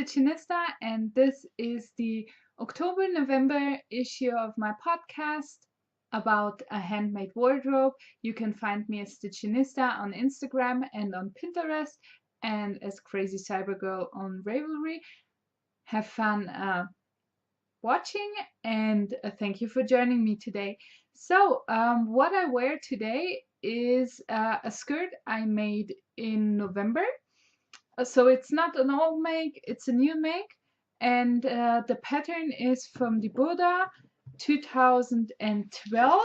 Stitchonista, and this is the October-November issue of my podcast about a handmade wardrobe. You can find me as Stitchonista on Instagram and on Pinterest, and as Crazy Cybergirl on Ravelry. Have fun watching, and thank you for joining me today. So, what I wear today is a skirt I made in November. So it's not an old make, it's a new make, and the pattern is from the Burda 2012.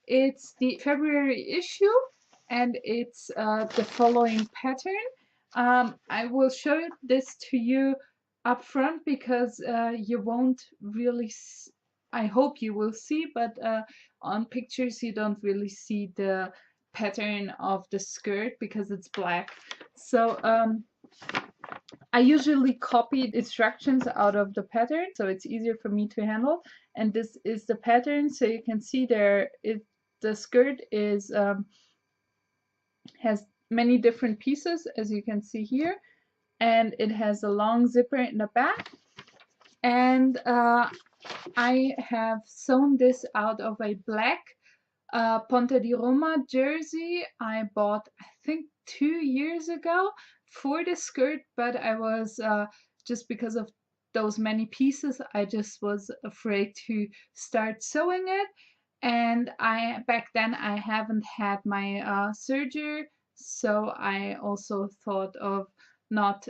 It's the February issue, and it's the following pattern. I will show this to you up front because you won't really I hope you will see, but on pictures you don't really see the pattern of the skirt because it's black. So I usually copy instructions out of the pattern, so it's easier for me to handle. And this is the pattern, so you can see there the skirt is has many different pieces, as you can see here, and it has a long zipper in the back. And I have sewn this out of a black Ponte di Roma jersey I bought, I think, 2 years ago for the skirt, but I was just because of those many pieces, I just was afraid to start sewing it. And back then I haven't had my serger, so I also thought of not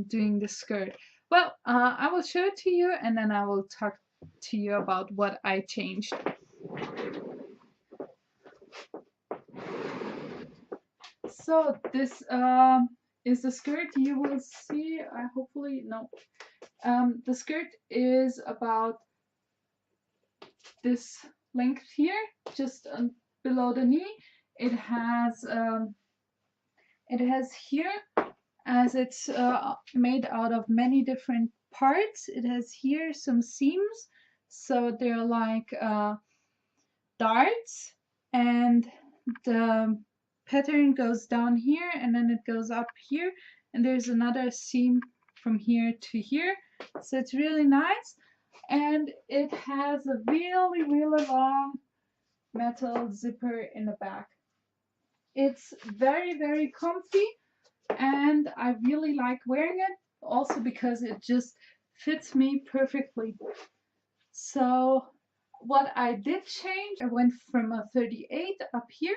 doing the skirt. Well, I will show it to you, and then I will talk to you about what I changed. So this is the skirt. You will see, hopefully, no. The skirt is about this length here, just below the knee. It has here, as it's made out of many different parts, it has here some seams, so they're like darts, and the pattern goes down here and then it goes up here, and there's another seam from here to here, so it's really nice. And it has a really long metal zipper in the back. It's very comfy, and I really like wearing it, also because it just fits me perfectly. So what I did change, I went from a 38 up here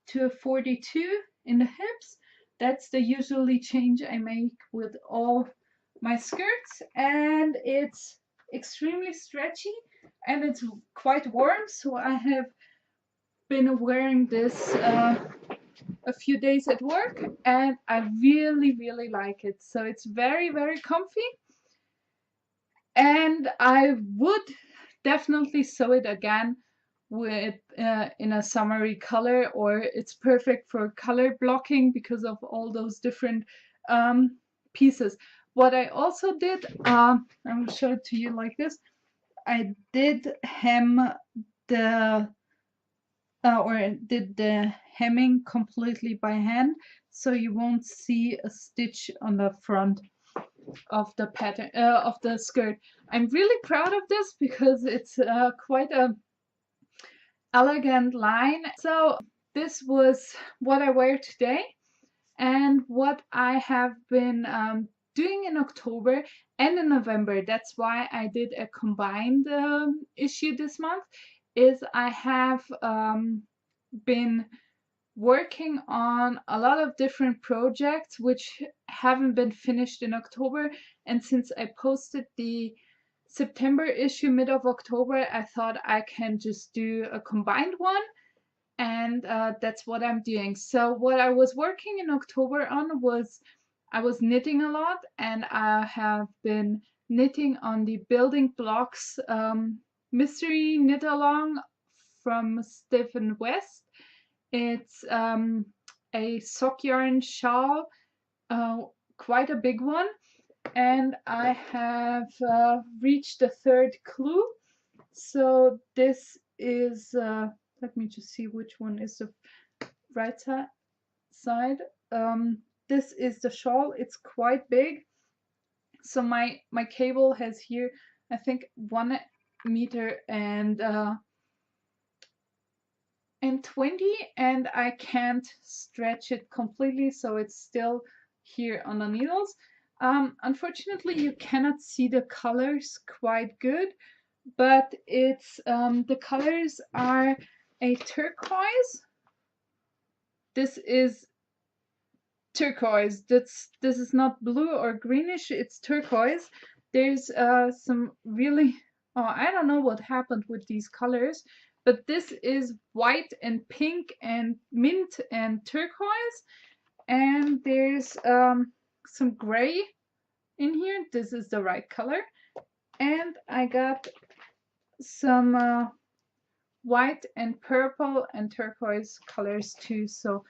to a 42 in the hips. That's the usually change I make with all my skirts, and it's extremely stretchy and it's quite warm, so I have been wearing this a few days at work, and I really like it. So it's very comfy, and I would definitely sew it again with in a summery color, or it's perfect for color blocking because of all those different pieces. What I also did, I will show it to you like this. I did hem the did the hemming completely by hand, so you won't see a stitch on the front of the pattern of the skirt. I'm really proud of this because it's quite a elegant line. So this was what I wear today, and what I have been doing in October and in November. That's why I did a combined issue this month. Is I have been working on a lot of different projects which haven't been finished in October, and since I posted the September issue mid of October, I thought I can just do a combined one, and that's what I'm doing. So what I was working in October on was I was knitting a lot, and I have been knitting on the building blocks mystery knit along from Stephen West. It's a sock yarn shawl, quite a big one, and I have reached the third clue. So this is let me just see which one is the right side. This is the shawl. It's quite big, So my cable has here, I think, 1 meter and 20, and I can't stretch it completely, so it's still here on the needles. Unfortunately, you cannot see the colors quite good, but it's the colors are a turquoise. This is turquoise. This is not blue or greenish, it's turquoise. There's some really, oh, I don't know what happened with these colors, but this is white and pink and mint and turquoise, and there's some gray in here. This is the right color, and I got some white and purple and turquoise colors too. So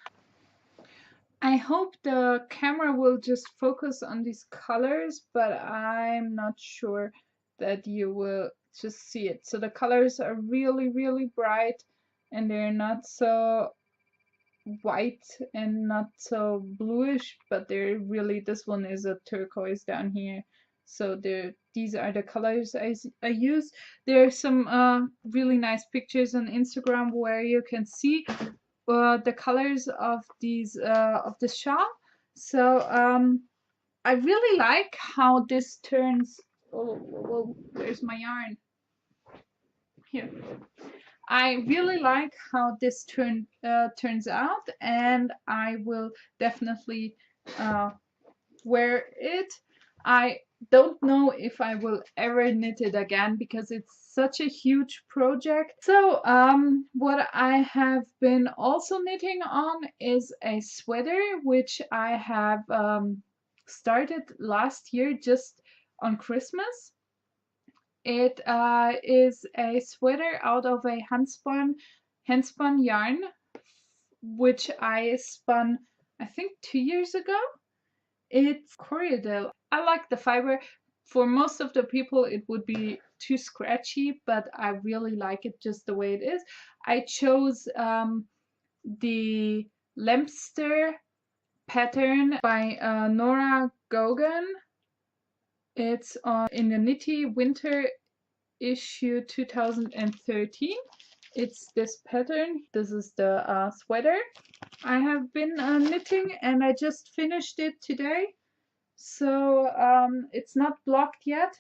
I hope the camera will just focus on these colors, but I'm not sure that you will just see it. So the colors are really, really bright, and they're not so white and not so bluish, but they're really, this one is a turquoise down here. So these are the colors I use. There are some really nice pictures on Instagram where you can see the colors of these of the shawl. So I really like how this turns. Oh, where's my yarn? Here. I really like how this turns out, and I will definitely wear it. I don't know if I will ever knit it again because it's such a huge project. So what I have been also knitting on is a sweater, which I have started last year just on Christmas. It is a sweater out of a handspun yarn, which I spun, I think, 2 years ago. It's Corriedale. I like the fiber. For most of the people, it would be too scratchy, but I really like it just the way it is. I chose the Lempster pattern by Nora Gogan. It's in the Knitty Winter issue 2013. It's this pattern. This is the sweater I have been knitting, and I just finished it today. So it's not blocked yet,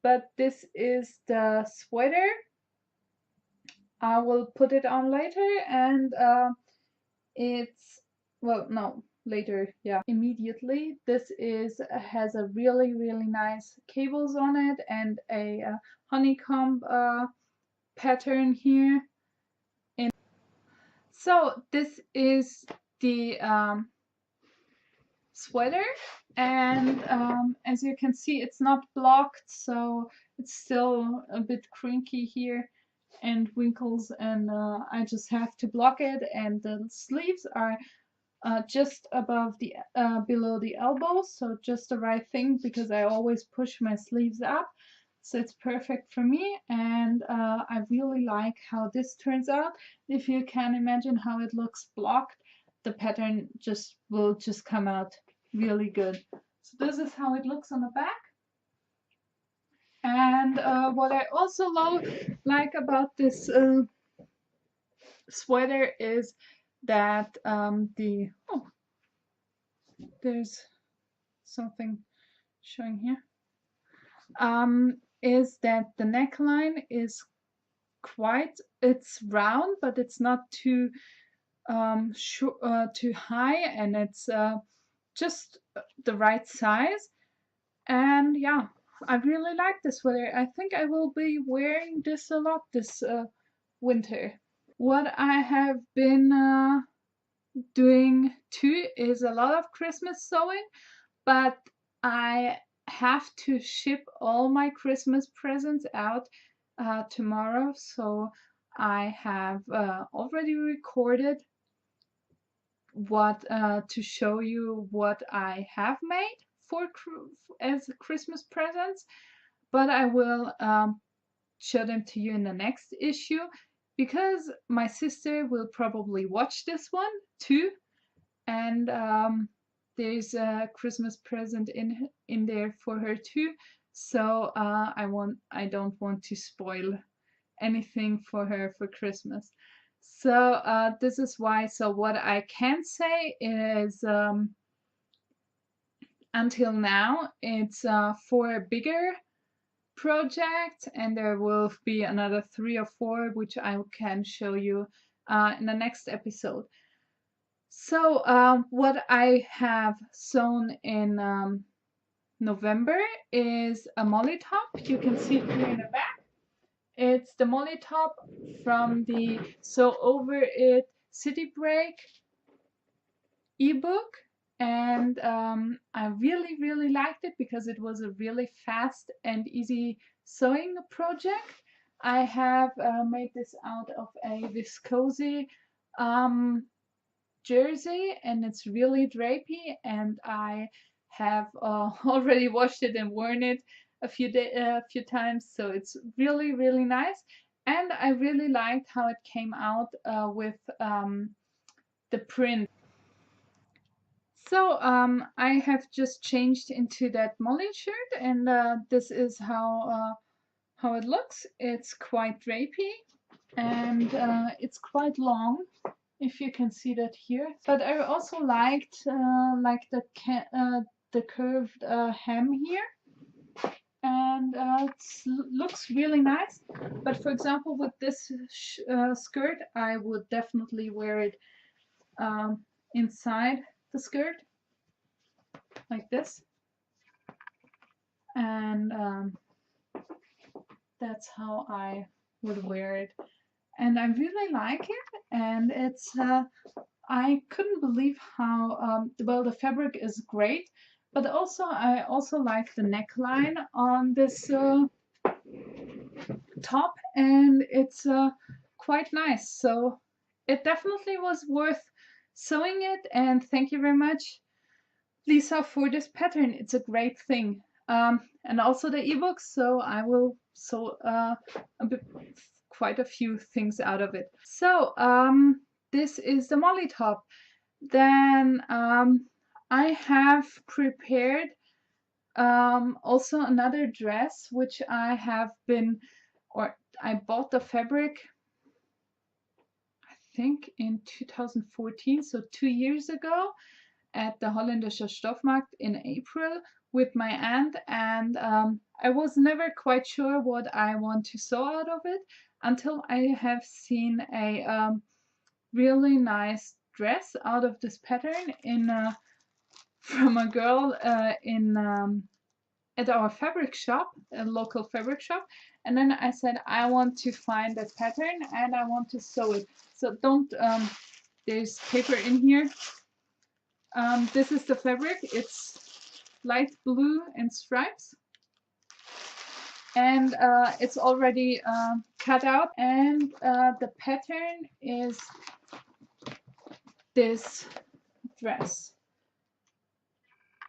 but this is the sweater. I will put it on later, and it's, well, no, later, yeah, immediately. This has a really, really nice cables on it and a honeycomb pattern here. And so this is the sweater, and as you can see, it's not blocked, so it's still a bit crinkly here and wrinkles, and I just have to block it. And the sleeves are just above the below the elbow, so just the right thing, because I always push my sleeves up, so it's perfect for me. And I really like how this turns out. If you can imagine how it looks blocked, the pattern will just come out really good. So this is how it looks on the back. And what I also like about this sweater is that there's something showing here, is that the neckline is it's round, but it's not too too high, and it's just the right size. And yeah, I really like this sweater. I think I will be wearing this a lot this winter. What I have been doing too is a lot of Christmas sewing, but I have to ship all my Christmas presents out tomorrow, so I have already recorded what to show you what I have made as Christmas presents, but I will show them to you in the next issue, because my sister will probably watch this one too, and there's a Christmas present in there for her too. So I don't want to spoil anything for her for Christmas. So this is why. So what I can say is until now it's for a bigger project, and there will be another 3 or 4 which I can show you in the next episode. So what I have sewn in November is a molly top. You can see it here in the back. It's the molly top from the Sew Over It City Break ebook, and I really liked it because it was a really fast and easy sewing project. I have made this out of a viscose jersey, and it's really drapey, and I have already washed it and worn it a few times, so it's really nice. And I really liked how it came out with the print. So I have just changed into that molly shirt, and this is how it looks. It's quite drapey, and it's quite long, if you can see that here. But I also liked like the curved hem here, and it looks really nice. But for example, with this skirt, I would definitely wear it inside the skirt like this, and that's how I would wear it. And I really like it, and it's I couldn't believe how well the fabric is great, but also I also like the neckline on this top, and it's quite nice. So it definitely was worth sewing it, and thank you very much, Lisa, for this pattern. It's a great thing. And also the ebook, so I will sew quite a few things out of it. So this is the molly top. Then I have prepared also another dress, which I have been, or I bought the fabric, I think in 2014, so 2 years ago, at the Holländische Stoffmarkt in April with my aunt, and I was never quite sure what I want to sew out of it until I have seen a really nice dress out of this pattern in from a girl in at our fabric shop, a local fabric shop. And then I said I want to find that pattern and I want to sew it. So don't there's paper in here. This is the fabric. It's light blue and stripes, and it's already cut out, and the pattern is this dress.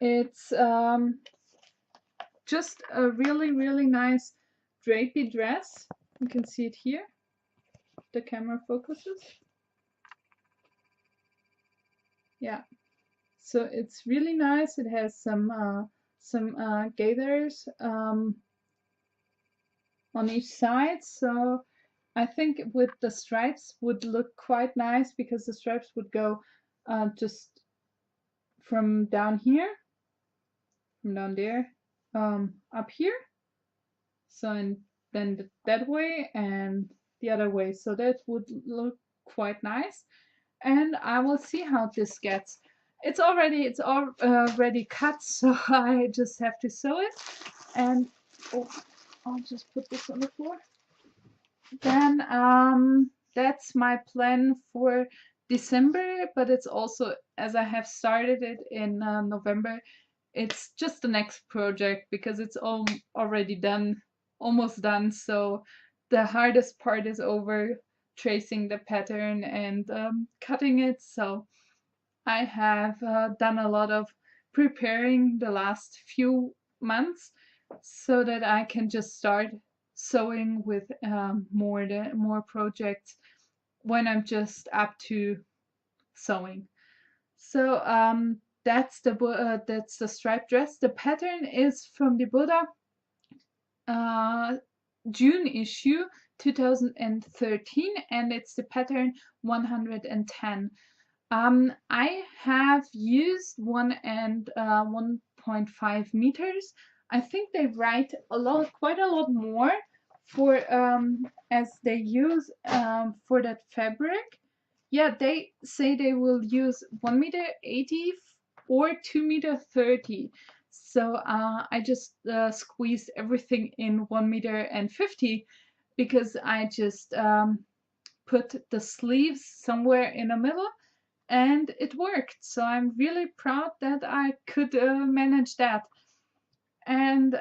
It's just a really nice drapey dress. You can see it here. The camera focuses. Yeah. So it's really nice. It has some gathers on each side. So I think with the stripes would look quite nice, because the stripes would go just from down here, from down there, up here. So and then that way and the other way. So that would look quite nice. And I will see how this gets. It's already cut, so I just have to sew it. And oh, I'll just put this on the floor. Then that's my plan for December, but it's also, as I have started it in November, it's just the next project because it's already done, almost done. So the hardest part is over, tracing the pattern and cutting it. So I have done a lot of preparing the last few months so that I can just start sewing with more projects when I'm just up to sewing. So that's the striped dress. The pattern is from the Burda June issue 2013, and it's the pattern 110. I have used 1 and 1.5 meters. I think they write quite a lot more for as they use for that fabric. Yeah, they say they will use 1 meter 80 or 2 meter 30. So I just squeezed everything in 1 meter and 50 because I just put the sleeves somewhere in the middle and it worked. So I'm really proud that I could manage that. And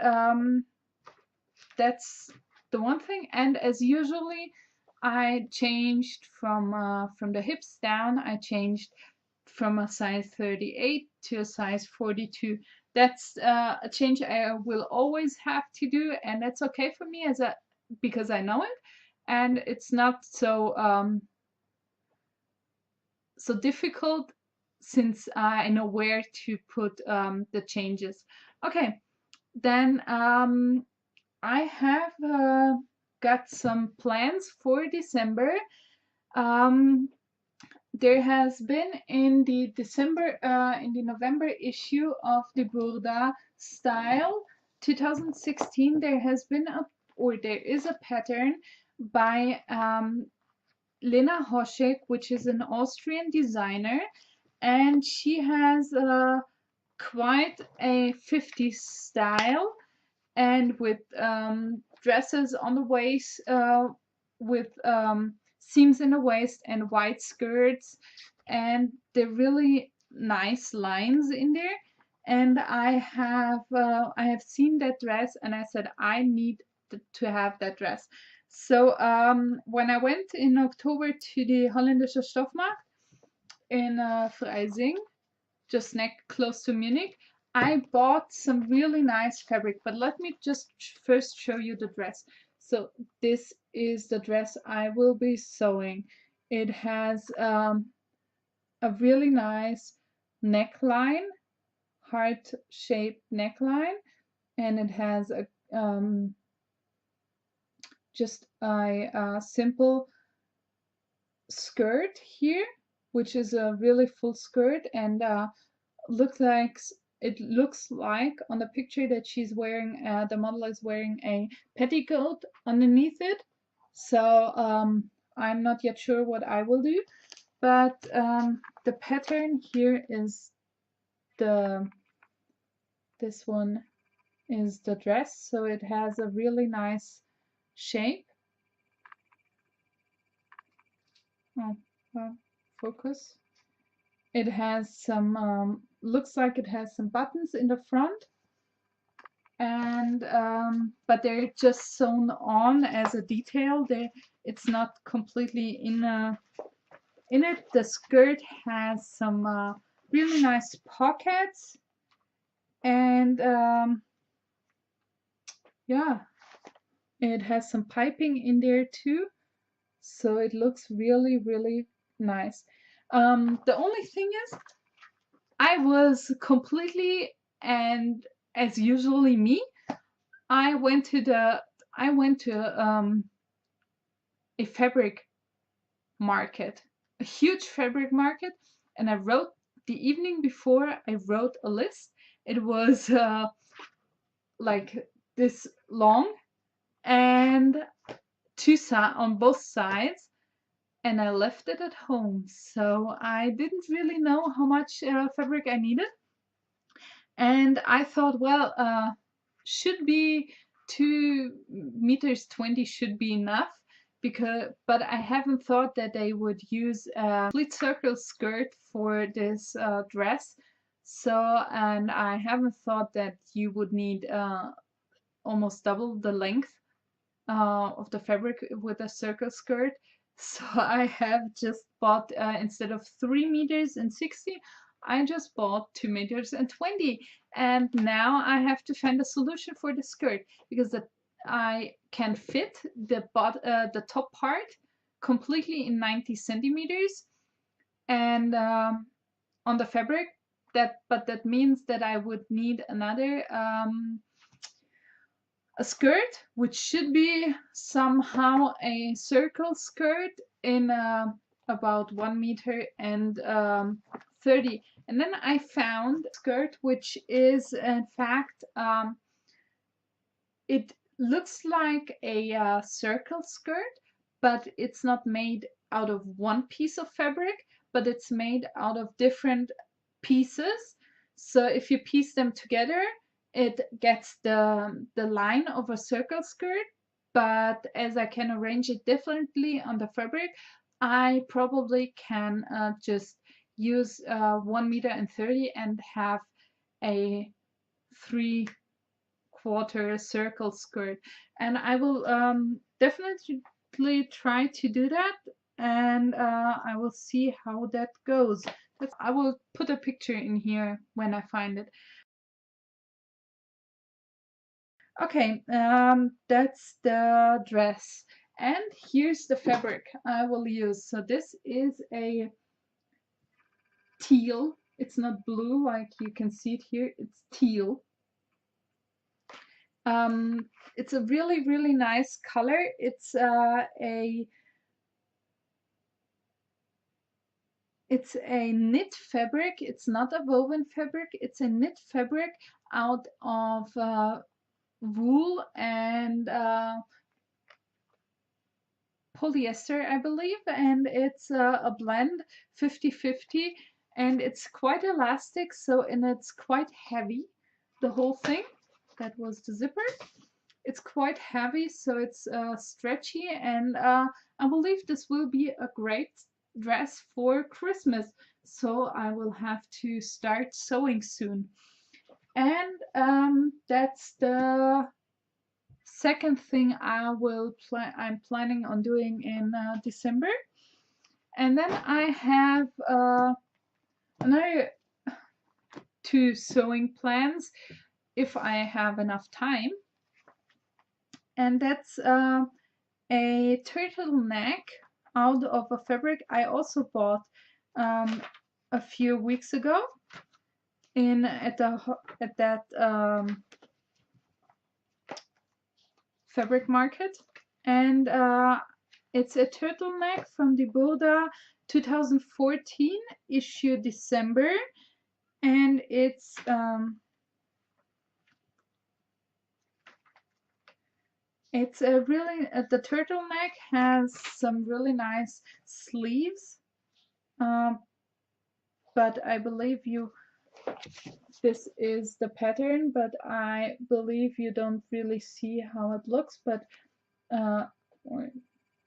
that's the one thing. And as usually, I changed from the hips down. I changed from a size 38 to a size 42. That's a change I will always have to do, and that's okay for me because I know it, and it's not so difficult since I know where to put the changes. Okay, then I have got some plans for December. Um, there has been in the November issue of the Burda Style 2016, there is a pattern by Lena Hoschek, which is an Austrian designer, and she has quite a 50s style, and with dresses on the waist, with seams in the waist and wide skirts, and they're really nice lines in there. And I have seen that dress, and I said I need to have that dress. So when I went in October to the Holländische Stoffmarkt in Freising, just close to Munich, I bought some really nice fabric. But let me just first show you the dress. So this is the dress I will be sewing. It has a really nice neckline, heart-shaped neckline, and it has a just a simple skirt here, which is a really full skirt, and it looks like on the picture that she's wearing, the model is wearing a petticoat underneath it. So I'm not yet sure what I will do, but the pattern here is this one is the dress, so it has a really nice shape. Oh, well, focus. It has some, looks like it has some buttons in the front, and but they're just sewn on as a detail. It's not completely in it. The skirt has some really nice pockets, and yeah, it has some piping in there too, so it looks really, really nice. The only thing is, I was completely, and as usually me, I went to a fabric market, a huge fabric market, and I wrote the evening before. I wrote a list. It was like this long, and on both sides, and I left it at home. So I didn't really know how much fabric I needed. And I thought, well, should be 2 meters 20 should be enough, but I haven't thought that they would use a complete circle skirt for this dress. So, and I haven't thought that you would need almost double the length of the fabric with a circle skirt. So I have just bought, instead of 3 meters and 60, I just bought 2 meters and 20. And now I have to find a solution for the skirt, because I can fit the top part completely in 90 centimeters. And on the fabric, that means that I would need another a skirt, which should be somehow a circle skirt in about 1 meter and 30. And then I found a skirt which is in fact it looks like a circle skirt, but it's not made out of one piece of fabric, but it's made out of different pieces. So if you piece them together, it gets the line of a circle skirt, but as I can arrange it differently on the fabric, I probably can just use 1 meter and 30 and have a 3/4 circle skirt. And I will definitely try to do that, and I will see how that goes. I will put a picture in here when I find it. Okay, that's the dress. And here's the fabric I will use. So this is a teal. It's not blue like you can see it here. It's teal. It's a really, really nice color. It's a knit fabric. It's not a woven fabric. It's a knit fabric out of wool and polyester, I believe, and it's a blend 50/50, and it's quite elastic, and it's quite heavy, the whole thing. That was the zipper. It's quite heavy, so it's stretchy, and I believe this will be a great dress for Christmas, so I will have to start sewing soon. And that's the second thing I'm planning on doing in December. And then I have another 2 sewing plans if I have enough time. And that's a turtleneck out of a fabric I also bought a few weeks ago at that fabric market, and it's a turtleneck from the Burda 2014 issue December, and it's a really the turtleneck has some really nice sleeves, but I believe this is the pattern, but I believe you don't really see how it looks, but or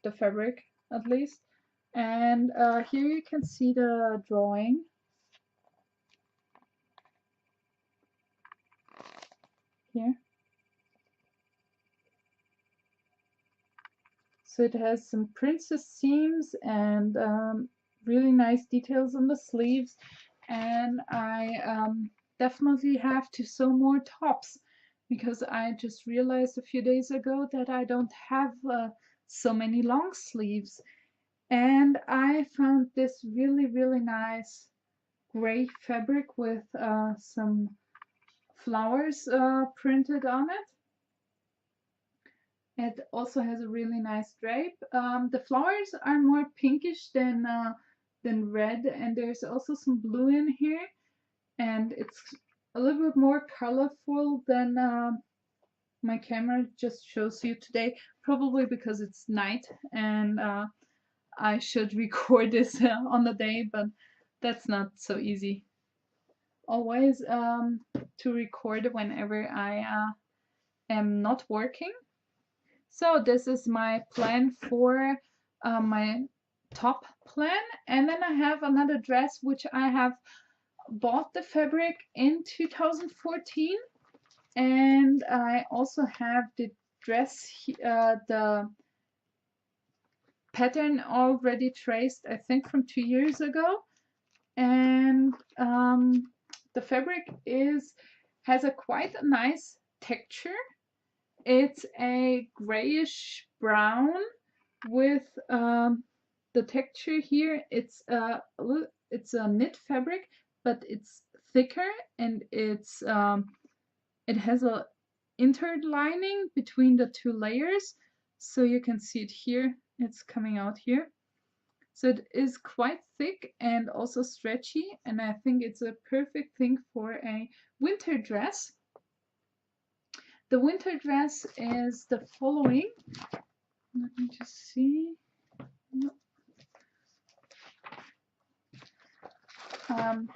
the fabric at least. And here you can see the drawing. Here. So it has some princess seams and really nice details on the sleeves. And I definitely have to sew more tops, because I just realized a few days ago that I don't have so many long sleeves. And I found this really, really nice gray fabric with some flowers printed on it. It also has a really nice drape. The flowers are more pinkish than red, and there's also some blue in here, and it's a little bit more colorful than my camera just shows you today, probably because it's night and I should record this on the day, but that's not so easy always to record whenever I am not working. So this is my plan for my top plan. And then I have another dress which I have bought the fabric in 2014, and I also have the dress the pattern already traced, I think from 2 years ago. And the fabric has a quite a nice texture. It's a grayish brown with the texture here. It's a knit fabric, but it's thicker, and it has a interlining between the two layers, so you can see it here. It's coming out here. So it is quite thick and also stretchy, and I think it's a perfect thing for a winter dress. The winter dress is the following. Let me just see.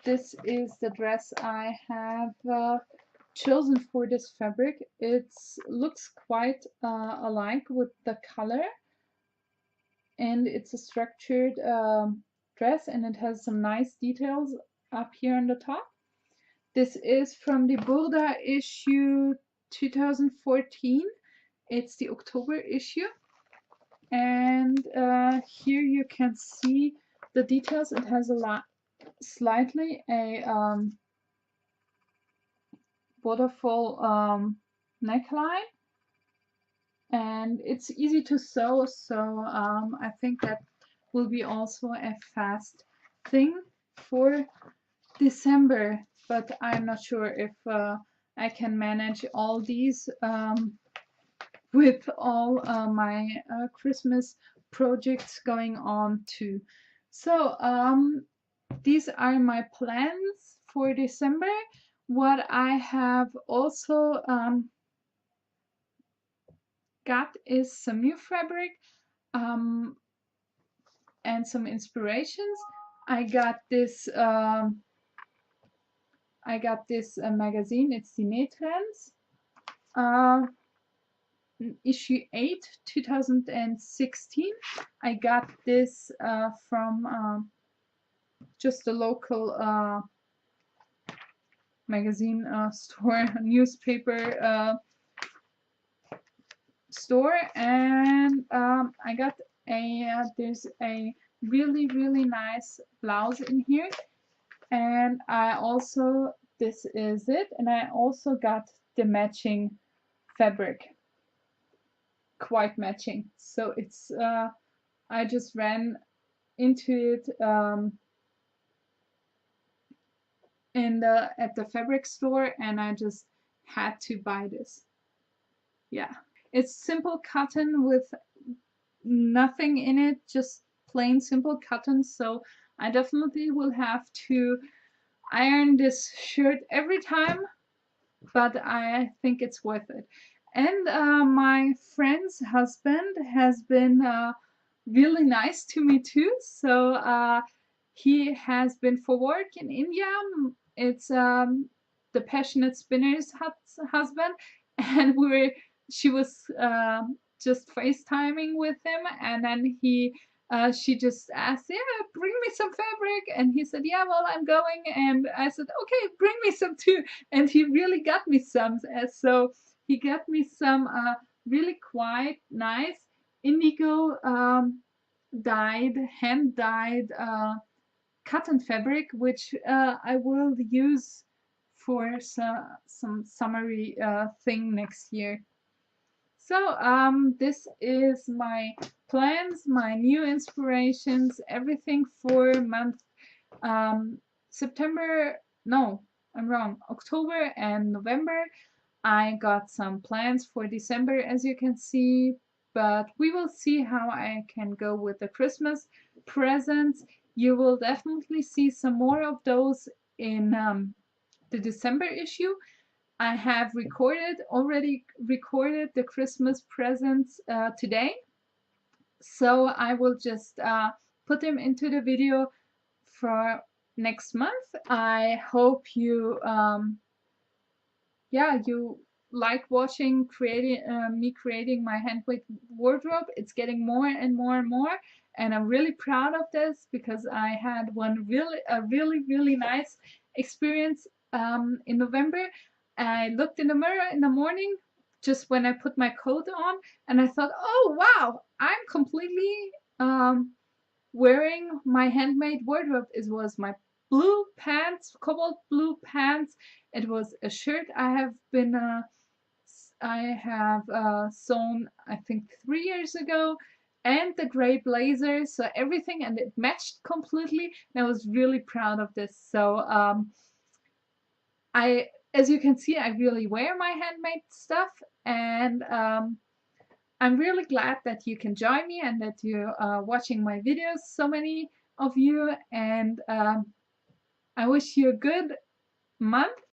This is the dress I have chosen for this fabric. It looks quite alike with the color, and it's a structured dress, and it has some nice details up here on the top. This is from the Burda issue 2014. It's the October issue, and here you can see the details. It has a slightly a waterfall neckline, and it's easy to sew, so I think that will be also a fast thing for December, but I'm not sure if I can manage all these with all my Christmas projects going on too. So these are my plans for December. What I have also got is some new fabric and some inspirations. I got this magazine. It's the Nähtrends, issue 8 2016. I got this from just a local magazine store, newspaper store, and I got there's a really nice blouse in here, and I also, this is it, and I also got the matching fabric, quite matching. So it's I just ran into it at the fabric store, and I just had to buy this. Yeah, it's simple cotton with nothing in it, just plain simple cotton, so I definitely will have to iron this shirt every time, but I think it's worth it. And my friend's husband has been really nice to me too, so he has been for work in India. It's the Passionate Spinner's husband, and she was just FaceTiming with him, and then she just asked, yeah, bring me some fabric, and he said, yeah, well, I'm going, and I said, okay, bring me some too, and he really got me some. So he got me some really quite nice indigo hand dyed cotton fabric, which I will use for some summery thing next year. So this is my plans, my new inspirations, everything for month September. No, I'm wrong. October and November. I got some plans for December, as you can see, but we will see how I can go with the Christmas presents. You will definitely see some more of those in the December issue. I have already recorded the Christmas presents today, so I will just put them into the video for next month. I hope you you like watching me creating my handmade wardrobe. It's getting more and more and more, and I'm really proud of this because I had a really nice experience in November. I looked in the mirror in the morning just when I put my coat on, and I thought, oh wow, I'm completely wearing my handmade wardrobe. It was my blue pants, cobalt blue pants. It was a shirt I have sewn, I think 3 years ago, and the gray blazer, so everything, and it matched completely, and I was really proud of this. So as you can see, I really wear my handmade stuff, and I'm really glad that you can join me and that you are watching my videos, so many of you, and I wish you a good month